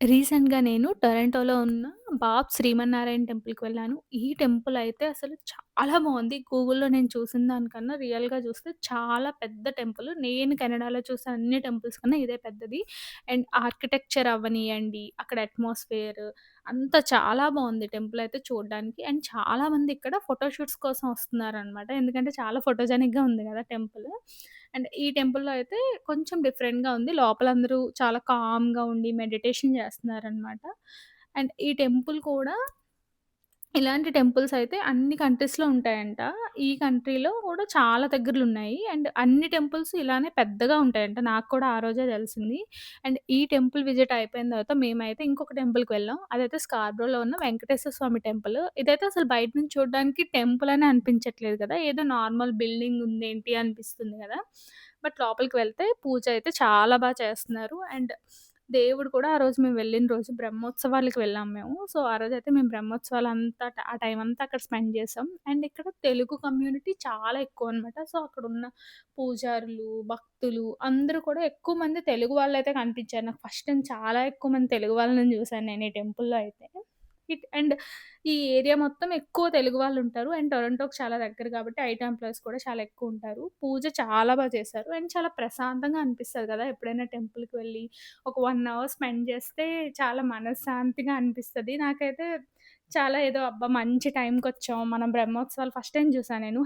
రీసెంట్‌గా నేను టొరంటోలో ఉన్న బాబ్ శ్రీమన్నారాయణ టెంపుల్‌కి వెళ్ళాను. ఈ టెంపుల్ అయితే అసలు చాలా బావుంది. గూగుల్‌లో నేను చూసిన దానికన్నా రియల్‌గా చూస్తే చాలా పెద్ద టెంపుల్. నేను కెనడాలో చూసిన అన్ని టెంపుల్స్ కన్నా ఇదే పెద్దది. అండ్ ఆర్కిటెక్చర్ అవ్వనియండి, అక్కడ అట్మాస్ఫియర్ అంతా చాలా బావుంది టెంపుల్ అయితే చూడడానికి. అండ్ చాలామంది ఇక్కడ ఫోటో షూట్స్ కోసం వస్తున్నారనమాట. ఎందుకంటే చాలా ఫోటోజెనిక్‌గా ఉంది గదా టెంపుల్. అండ్ ఈ టెంపుల్‌లో అయితే కొంచెం డిఫరెంట్‌గా ఉంది. లోపల అందరూ చాలా కామ్‌గా ఉండి మెడిటేషన్ చేస్తున్నారనమాట. అండ్ ఈ టెంపుల్ కూడా ఇలాంటి టెంపుల్స్ అయితే అన్ని కంట్రీస్‌లో ఉంటాయంట. ఈ కంట్రీలో కూడా చాలా దగ్గరలున్నాయి. అండ్ అన్ని టెంపుల్స్ ఇలానే పెద్దగా ఉంటాయంట. నాకు కూడా ఆ రోజే తెలిసింది. అండ్ ఈ టెంపుల్ విజిట్ అయిపోయిన తర్వాత మేమైతే ఇంకొక టెంపుల్‌కి వెళ్ళాం. అదైతే స్కార్బరోలో ఉన్న వెంకటేశ్వర స్వామి టెంపుల్. ఇదైతే అసలు బయట నుంచి చూడడానికి టెంపుల్ అనే అనిపించట్లేదు కదా! ఏదో నార్మల్ బిల్డింగ్ ఉందేంటి అనిపిస్తుంది కదా! బట్ లోపలికి వెళ్తే పూజ అయితే చాలా చేస్తున్నారు. అండ్ దేవుడు కూడా ఆ రోజు మేము వెళ్ళిన రోజు బ్రహ్మోత్సవాలకి వెళ్ళాం మేము. సో, ఆ రోజైతే మేము బ్రహ్మోత్సవాలంతా ఆ టైం అంతా అక్కడ స్పెండ్ చేసాం. అండ్ ఇక్కడ తెలుగు కమ్యూనిటీ చాలా ఎక్కువనమాట. సో, అక్కడున్న పూజారులు, భక్తులు అందరూ కూడా ఎక్కువ మంది తెలుగు వాళ్ళైతే కనిపించారు. నాకు ఫస్ట్ టైమ్ చాలా ఎక్కువ మంది తెలుగు వాళ్ళని చూసాను నేను ఈ టెంపుల్‌లో అయితే. అండ్ ఈ ఏరియా మొత్తం ఎక్కువ తెలుగు వాళ్ళుంటారు. అండ్ టొరంటోకి చాలా దగ్గర కాబట్టి ఐటీ ఎంప్లాయీస్ కూడా చాలా ఎక్కువుంటారు. పూజ చాలా చేశారు. అండ్ చాలా ప్రశాంతంగా అనిపిస్తది కదా! ఎప్పుడైనా టెంపుల్‌కి వెళ్ళి ఒక 1 అవర్ స్పెండ్ చేస్తే చాలా మనశ్శాంతిగా అనిపిస్తది. నాకైతే చాలా ఏదో అబ్బా! మంచి టైంకొచ్చాం. మనం బ్రహ్మోత్సవాలు ఫస్ట్ టైమ్ చూసా నేను.